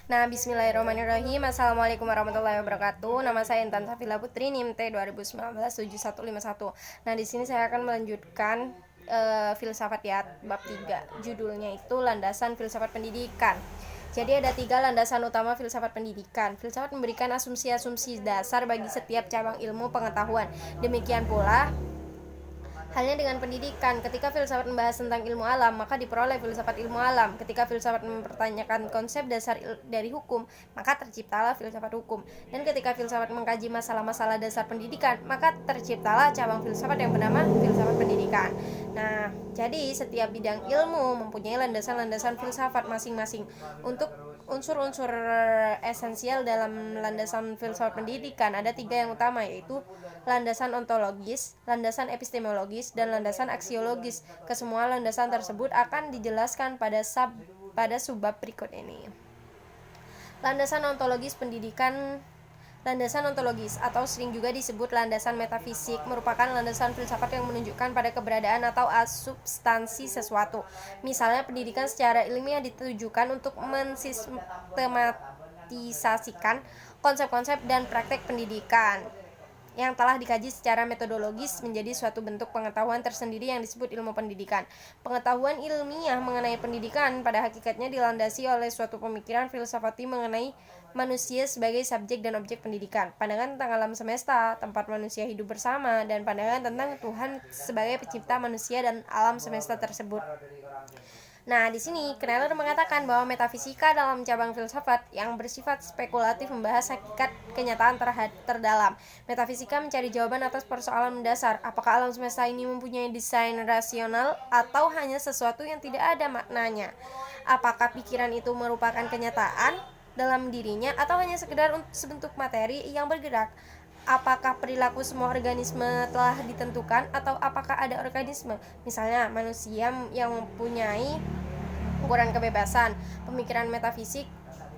Nah, bismillahirrahmanirrahim. Assalamualaikum warahmatullahi wabarakatuh. Nama saya Intan Safila Putri, NIM T 2019-7151. Nah, di sini saya akan melanjutkan filsafat ya, bab 3. Judulnya itu Landasan Filsafat Pendidikan. Jadi ada 3 landasan utama filsafat pendidikan. Filsafat memberikan asumsi-asumsi dasar bagi setiap cabang ilmu pengetahuan. Demikian pula halnya dengan pendidikan. Ketika filsafat membahas tentang ilmu alam, maka diperoleh filsafat ilmu alam. Ketika filsafat mempertanyakan konsep dasar dari hukum, maka terciptalah filsafat hukum. Dan ketika filsafat mengkaji masalah-masalah dasar pendidikan, maka terciptalah cabang filsafat yang bernama filsafat pendidikan. Nah, jadi setiap bidang ilmu mempunyai landasan-landasan filsafat masing-masing. Untuk unsur-unsur esensial dalam landasan filsafat pendidikan ada 3 yang utama, yaitu landasan ontologis, landasan epistemologis, dan landasan aksiologis. Kesemua landasan tersebut akan dijelaskan pada subbab berikut ini. Landasan ontologis pendidikan. Landasan ontologis atau sering juga disebut landasan metafisik merupakan landasan filsafat yang menunjukkan pada keberadaan atau substansi sesuatu. Misalnya, pendidikan secara ilmiah ditujukan untuk mensistematisasikan konsep-konsep dan praktek pendidikan yang telah dikaji secara metodologis menjadi suatu bentuk pengetahuan tersendiri yang disebut ilmu pendidikan. Pengetahuan ilmiah mengenai pendidikan pada hakikatnya dilandasi oleh suatu pemikiran filsafati mengenai manusia sebagai subjek dan objek pendidikan, pandangan tentang alam semesta, tempat manusia hidup bersama, dan pandangan tentang Tuhan sebagai pencipta manusia dan alam semesta tersebut. Nah, di sini Kneller mengatakan bahwa metafisika dalam cabang filsafat yang bersifat spekulatif membahas hakikat kenyataan terdalam. Metafisika mencari jawaban atas persoalan mendasar, apakah alam semesta ini mempunyai desain rasional atau hanya sesuatu yang tidak ada maknanya? Apakah pikiran itu merupakan kenyataan dalam dirinya atau hanya sekedar sebentuk materi yang bergerak? Apakah perilaku semua organisme telah ditentukan atau apakah ada organisme, misalnya manusia, yang mempunyai ukuran kebebasan? Pemikiran metafisik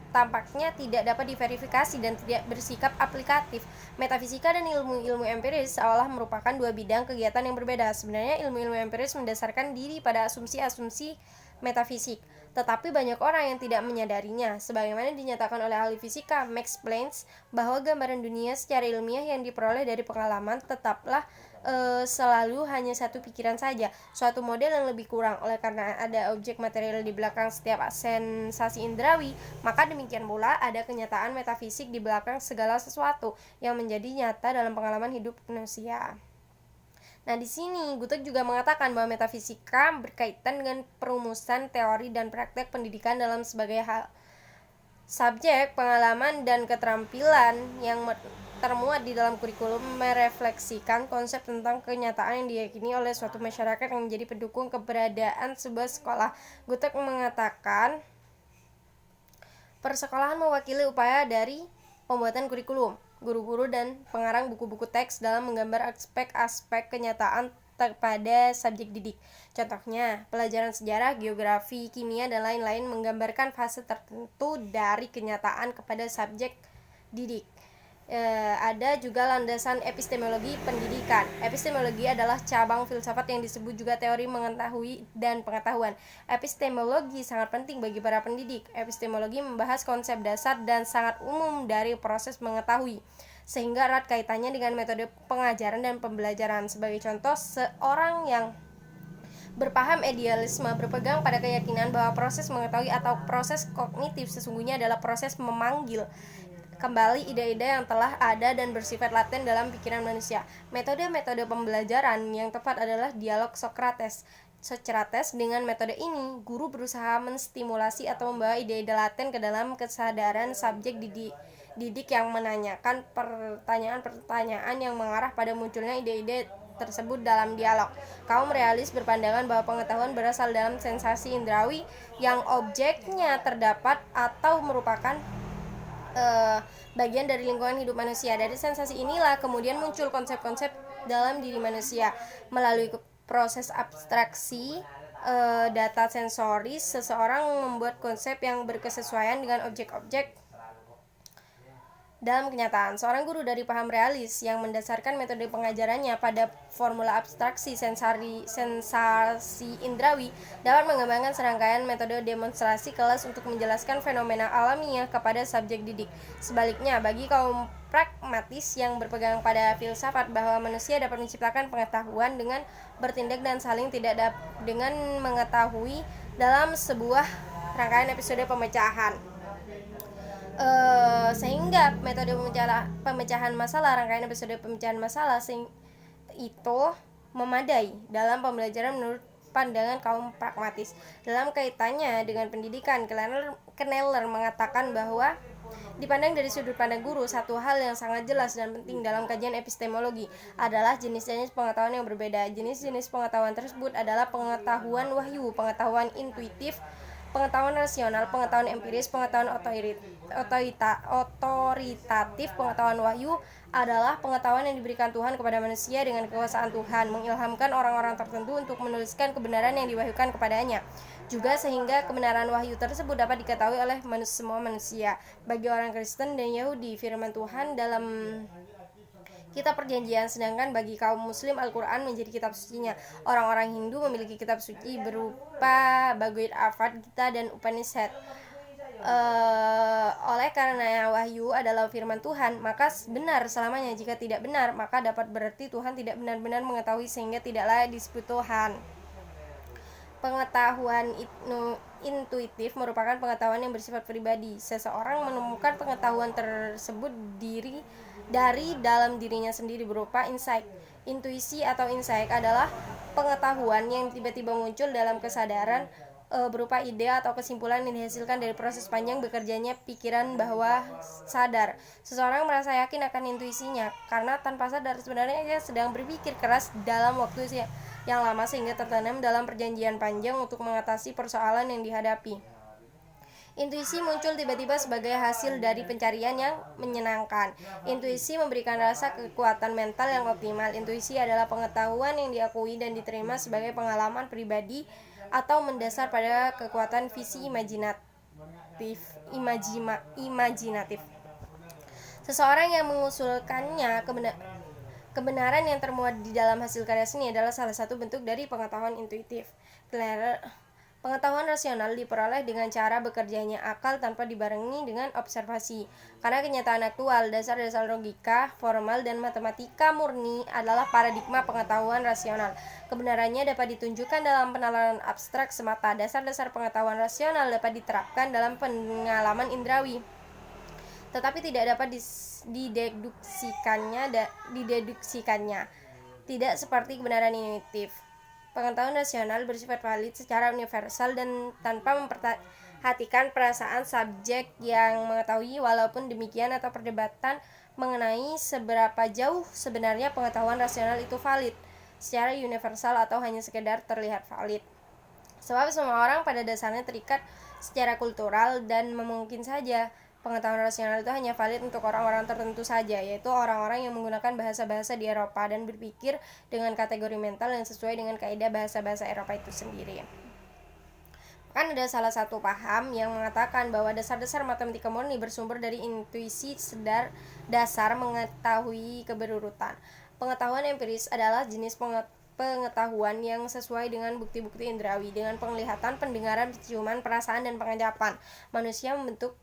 tampaknya tidak dapat diverifikasi dan tidak bersikap aplikatif. Metafisika dan ilmu-ilmu empiris seolah merupakan 2 bidang kegiatan yang berbeda. Sebenarnya ilmu-ilmu empiris mendasarkan diri pada asumsi-asumsi metafisik, tetapi banyak orang yang tidak menyadarinya. Sebagaimana dinyatakan oleh ahli fisika Max Planck bahwa gambaran dunia secara ilmiah yang diperoleh dari pengalaman tetaplah selalu hanya satu pikiran saja, suatu model yang lebih kurang. Oleh karena ada objek material di belakang setiap sensasi indrawi, maka demikian pula ada kenyataan metafisik di belakang segala sesuatu yang menjadi nyata dalam pengalaman hidup manusia. Nah, di sini Gutek juga mengatakan bahwa metafisika berkaitan dengan perumusan teori dan praktek pendidikan dalam sebagai hal. Subjek, pengalaman, dan keterampilan yang termuat di dalam kurikulum merefleksikan konsep tentang kenyataan yang diyakini oleh suatu masyarakat yang menjadi pendukung keberadaan sebuah sekolah. Gutek mengatakan persekolahan mewakili upaya dari pembuatan kurikulum, guru-guru dan pengarang buku-buku teks dalam menggambar aspek-aspek kenyataan pada subjek didik. Contohnya, pelajaran sejarah, geografi, kimia, dan lain-lain menggambarkan fase tertentu dari kenyataan kepada subjek didik. Ada juga landasan epistemologi pendidikan. Epistemologi adalah cabang filsafat yang disebut juga teori mengetahui dan pengetahuan. Epistemologi sangat penting bagi para pendidik. Epistemologi membahas konsep dasar dan sangat umum dari proses mengetahui, sehingga erat kaitannya dengan metode pengajaran dan pembelajaran. Sebagai contoh, seorang yang berpaham idealisme berpegang pada keyakinan bahwa proses mengetahui atau proses kognitif sesungguhnya adalah proses memanggil kembali ide-ide yang telah ada dan bersifat laten dalam pikiran manusia. Metode-metode pembelajaran yang tepat adalah dialog Socrates. Dengan metode ini, guru berusaha menstimulasi atau membawa ide-ide laten ke dalam kesadaran subjek didik yang menanyakan pertanyaan-pertanyaan yang mengarah pada munculnya ide-ide tersebut dalam dialog. Kaum realis berpandangan bahwa pengetahuan berasal dalam sensasi indrawi yang objeknya terdapat atau merupakan bagian dari lingkungan hidup manusia. Dari sensasi inilah kemudian muncul konsep-konsep dalam diri manusia. Melalui proses abstraksi data sensoris, seseorang membuat konsep yang berkesesuaian dengan objek-objek Dalam kenyataan, seorang guru dari paham realis yang mendasarkan metode pengajarannya pada formula abstraksi sensasi indrawi dapat mengembangkan serangkaian metode demonstrasi kelas untuk menjelaskan fenomena alamiah kepada subjek didik. Sebaliknya, bagi kaum pragmatis yang berpegang pada filsafat bahwa manusia dapat menciptakan pengetahuan dengan bertindak dan saling tidak dengan mengetahui dalam sebuah rangkaian episode pemecahan. Sehingga metode pemecahan masalah, rangkaian episode pemecahan masalah itu memadai dalam pembelajaran menurut pandangan kaum pragmatis. Dalam kaitannya dengan pendidikan, Kneller mengatakan bahwa dipandang dari sudut pandang guru, satu hal yang sangat jelas dan penting dalam kajian epistemologi adalah jenis-jenis pengetahuan yang berbeda. Jenis-jenis pengetahuan tersebut adalah pengetahuan wahyu, pengetahuan intuitif, pengetahuan rasional, pengetahuan empiris, pengetahuan otoritatif. Pengetahuan wahyu adalah pengetahuan yang diberikan Tuhan kepada manusia dengan kekuasaan Tuhan, mengilhamkan orang-orang tertentu untuk menuliskan kebenaran yang diwahyukan kepadanya, juga sehingga kebenaran wahyu tersebut dapat diketahui oleh semua manusia. Bagi orang Kristen dan Yahudi, firman Tuhan dalam kitab perjanjian, sedangkan bagi kaum muslim Al-Quran menjadi kitab sucinya. Orang-orang Hindu memiliki kitab suci berupa Bhagavad Gita dan Upanishad. Oleh karena wahyu adalah firman Tuhan, maka benar selamanya. Jika tidak benar, maka dapat berarti Tuhan tidak benar-benar mengetahui sehingga tidak layak disebut Tuhan. Pengetahuan intuitif merupakan pengetahuan yang bersifat pribadi. Seseorang menemukan pengetahuan tersebut dari dalam dirinya sendiri berupa insight. Intuisi atau insight adalah pengetahuan yang tiba-tiba muncul dalam kesadaran berupa ide atau kesimpulan yang dihasilkan dari proses panjang bekerjanya pikiran bawah sadar. Seseorang merasa yakin akan intuisinya karena tanpa sadar sebenarnya ia sedang berpikir keras dalam waktu yang lama sehingga tertanam dalam perjanjian panjang untuk mengatasi persoalan yang dihadapi. Intuisi muncul tiba-tiba sebagai hasil dari pencarian yang menyenangkan. Intuisi memberikan rasa kekuatan mental yang optimal. Intuisi adalah pengetahuan yang diakui dan diterima sebagai pengalaman pribadi atau mendasar pada kekuatan visi imajinatif. Seseorang yang mengusulkannya kebenaran yang termuat di dalam hasil karya seni adalah salah satu bentuk dari pengetahuan intuitif. Pengetahuan rasional diperoleh dengan cara bekerjanya akal tanpa dibarengi dengan observasi. Karena kenyataan aktual, dasar-dasar logika, formal, dan matematika murni adalah paradigma pengetahuan rasional. Kebenarannya dapat ditunjukkan dalam penalaran abstrak semata. Dasar-dasar pengetahuan rasional dapat diterapkan dalam pengalaman indrawi, tetapi tidak dapat dideduksikannya. Tidak seperti kebenaran intuitif. Pengetahuan rasional bersifat valid secara universal dan tanpa memperhatikan perasaan subjek yang mengetahui. Walaupun demikian, atau perdebatan mengenai seberapa jauh sebenarnya pengetahuan rasional itu valid secara universal atau hanya sekedar terlihat valid. Sebab semua orang pada dasarnya terikat secara kultural dan mungkin saja pengetahuan rasional itu hanya valid untuk orang-orang tertentu saja, yaitu orang-orang yang menggunakan bahasa-bahasa di Eropa dan berpikir dengan kategori mental yang sesuai dengan kaidah bahasa-bahasa Eropa itu sendiri. Kan ada salah satu paham yang mengatakan bahwa dasar-dasar matematika murni bersumber dari intuisi dasar mengetahui keberurutan. Pengetahuan empiris adalah jenis pengetahuan yang sesuai dengan bukti-bukti indrawi, dengan penglihatan, pendengaran, penciuman, perasaan, dan pengajapan. Manusia membentuk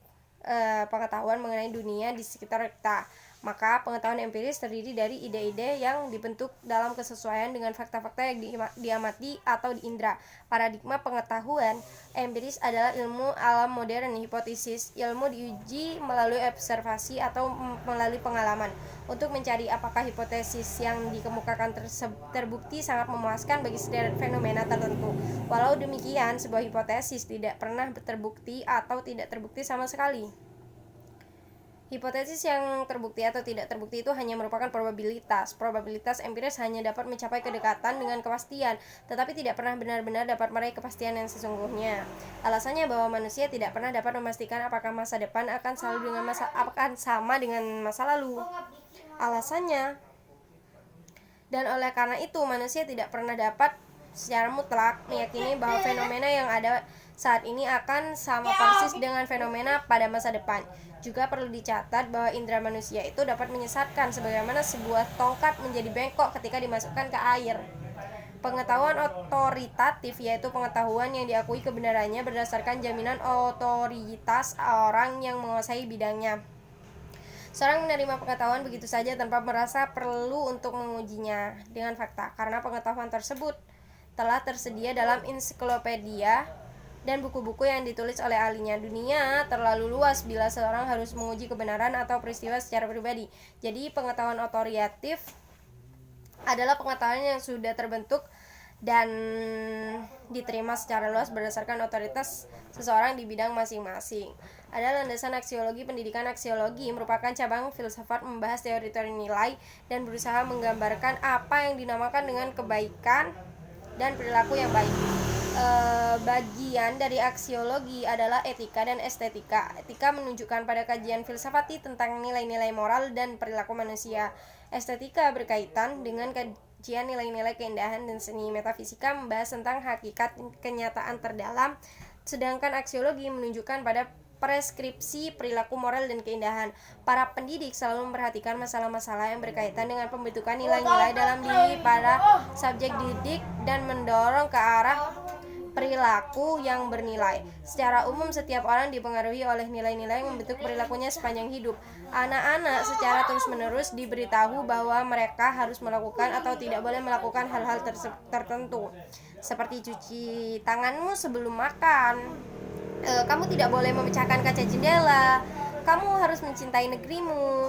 pengetahuan mengenai dunia di sekitar kita. Maka pengetahuan empiris terdiri dari ide-ide yang dibentuk dalam kesesuaian dengan fakta-fakta yang diamati atau diindra. Paradigma pengetahuan empiris adalah ilmu alam modern, hipotesis. Ilmu diuji melalui observasi atau melalui pengalaman. Untuk mencari apakah hipotesis yang dikemukakan terbukti sangat memuaskan bagi setiap fenomena tertentu. Walau demikian, sebuah hipotesis tidak pernah terbukti atau tidak terbukti sama sekali. Hipotesis yang terbukti atau tidak terbukti itu hanya merupakan probabilitas. Probabilitas empiris hanya dapat mencapai kedekatan dengan kepastian, tetapi tidak pernah benar-benar dapat meraih kepastian yang sesungguhnya. Alasannya bahwa manusia tidak pernah dapat memastikan apakah masa depan akan sama dengan masa lalu. Alasannya, dan oleh karena itu manusia tidak pernah dapat secara mutlak meyakini bahwa fenomena yang ada saat ini akan sama persis dengan fenomena pada masa depan. Juga perlu dicatat bahwa indera manusia itu dapat menyesatkan sebagaimana sebuah tongkat menjadi bengkok ketika dimasukkan ke air. Pengetahuan otoritatif yaitu pengetahuan yang diakui kebenarannya berdasarkan jaminan otoritas orang yang menguasai bidangnya. Seorang menerima pengetahuan begitu saja tanpa merasa perlu untuk mengujinya dengan fakta, karena pengetahuan tersebut telah tersedia dalam ensiklopedia dan buku-buku yang ditulis oleh ahlinya. Dunia terlalu luas bila seorang harus menguji kebenaran atau peristiwa secara pribadi. Jadi pengetahuan otoritatif adalah pengetahuan yang sudah terbentuk dan diterima secara luas berdasarkan otoritas seseorang di bidang masing-masing. Ada landasan aksiologi. Pendidikan aksiologi merupakan cabang filsafat membahas teori-teori nilai dan berusaha menggambarkan apa yang dinamakan dengan kebaikan dan perilaku yang baik. Bagian dari aksiologi adalah etika dan estetika. Etika menunjukkan pada kajian filsafati tentang nilai-nilai moral dan perilaku manusia. Estetika berkaitan dengan kajian nilai-nilai keindahan dan seni. Metafisika membahas tentang hakikat kenyataan terdalam, sedangkan aksiologi menunjukkan pada preskripsi perilaku moral dan keindahan. Para pendidik selalu memperhatikan masalah-masalah yang berkaitan dengan pembentukan nilai-nilai dalam diri para subjek didik dan mendorong ke arah perilaku yang bernilai. Secara umum setiap orang dipengaruhi oleh nilai-nilai yang membentuk perilakunya sepanjang hidup. Anak-anak secara terus-menerus diberitahu bahwa mereka harus melakukan atau tidak boleh melakukan hal-hal tertentu, seperti cuci tanganmu sebelum makan, kamu tidak boleh memecahkan kaca jendela, kamu harus mencintai negerimu.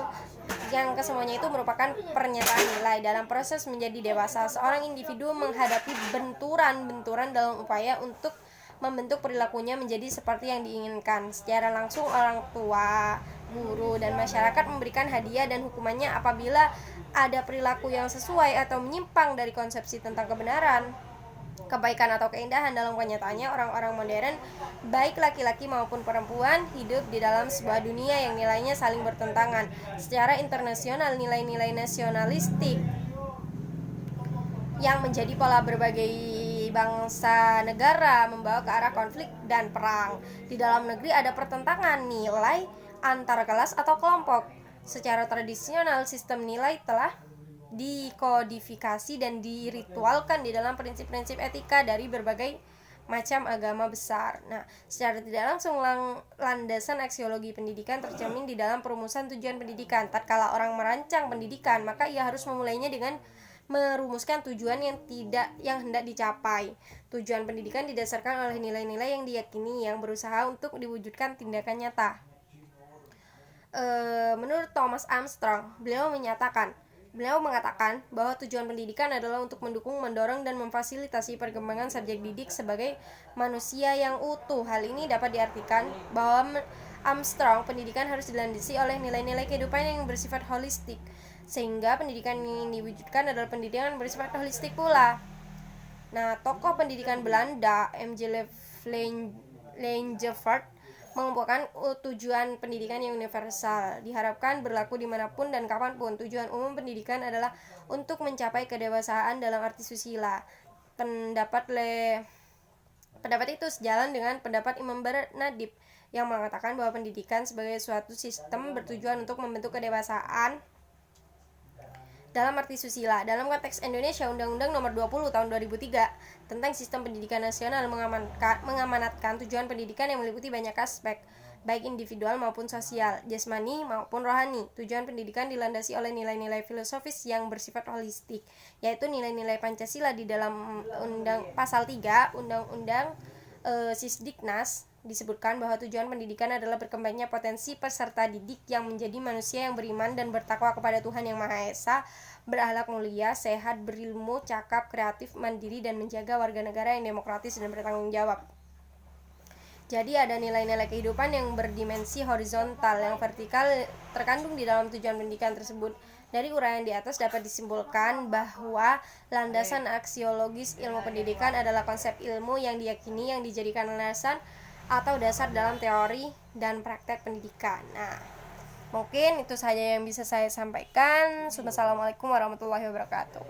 Yang kesemuanya itu merupakan pernyataan nilai. Dalam proses menjadi dewasa, seorang individu menghadapi benturan-benturan dalam upaya untuk membentuk perilakunya menjadi seperti yang diinginkan. Secara langsung orang tua, guru, dan masyarakat memberikan hadiah dan hukumannya apabila ada perilaku yang sesuai atau menyimpang dari konsepsi tentang kebenaran, kebaikan atau keindahan. Dalam kenyataannya, orang-orang modern, baik laki-laki maupun perempuan, hidup di dalam sebuah dunia yang nilainya saling bertentangan. Secara internasional, nilai-nilai nasionalistik yang menjadi pola berbagai bangsa negara membawa ke arah konflik dan perang. Di dalam negeri ada pertentangan nilai antar kelas atau kelompok. Secara tradisional, sistem nilai telah dikodifikasi dan diritualkan di dalam prinsip-prinsip etika dari berbagai macam agama besar. Nah, secara tidak langsung landasan aksiologi pendidikan tercermin di dalam perumusan tujuan pendidikan. Tatkala orang merancang pendidikan, maka ia harus memulainya dengan merumuskan tujuan yang hendak dicapai. Tujuan pendidikan didasarkan oleh nilai-nilai yang diyakini yang berusaha untuk diwujudkan tindakan nyata. Menurut Thomas Armstrong, beliau mengatakan bahwa tujuan pendidikan adalah untuk mendukung, mendorong, dan memfasilitasi perkembangan subjek didik sebagai manusia yang utuh. Hal ini dapat diartikan bahwa Armstrong, pendidikan harus dilandasi oleh nilai-nilai kehidupan yang bersifat holistik, sehingga pendidikan yang diwujudkan adalah pendidikan yang bersifat holistik pula. Nah, tokoh pendidikan Belanda, M.J. Langevaert, mengumpulkan tujuan pendidikan yang universal, diharapkan berlaku dimanapun dan kapanpun. Tujuan umum pendidikan adalah untuk mencapai kedewasaan dalam arti susila. Pendapat itu sejalan dengan pendapat Imam Bernadib yang mengatakan bahwa pendidikan sebagai suatu sistem bertujuan untuk membentuk kedewasaan dalam arti susila. Dalam konteks Indonesia, Undang-Undang Nomor 20 Tahun 2003 tentang Sistem Pendidikan Nasional mengamanatkan tujuan pendidikan yang meliputi banyak aspek, baik individual maupun sosial, jasmani maupun rohani. Tujuan pendidikan dilandasi oleh nilai-nilai filosofis yang bersifat holistik, yaitu nilai-nilai Pancasila. Di dalam Pasal 3 Undang-Undang Sisdiknas disebutkan bahwa tujuan pendidikan adalah berkembangnya potensi peserta didik yang menjadi manusia yang beriman dan bertakwa kepada Tuhan Yang Maha Esa, berakhlak mulia, sehat, berilmu, cakap, kreatif, mandiri, dan menjaga warga negara yang demokratis dan bertanggung jawab. Jadi ada nilai-nilai kehidupan yang berdimensi horizontal, yang vertikal terkandung di dalam tujuan pendidikan tersebut. Dari uraian di atas dapat disimpulkan bahwa landasan aksiologis ilmu pendidikan adalah konsep ilmu yang diyakini yang dijadikan landasan atau dasar dalam teori dan praktek pendidikan. Nah, mungkin itu saja yang bisa saya sampaikan. Wassalamualaikum warahmatullahi wabarakatuh.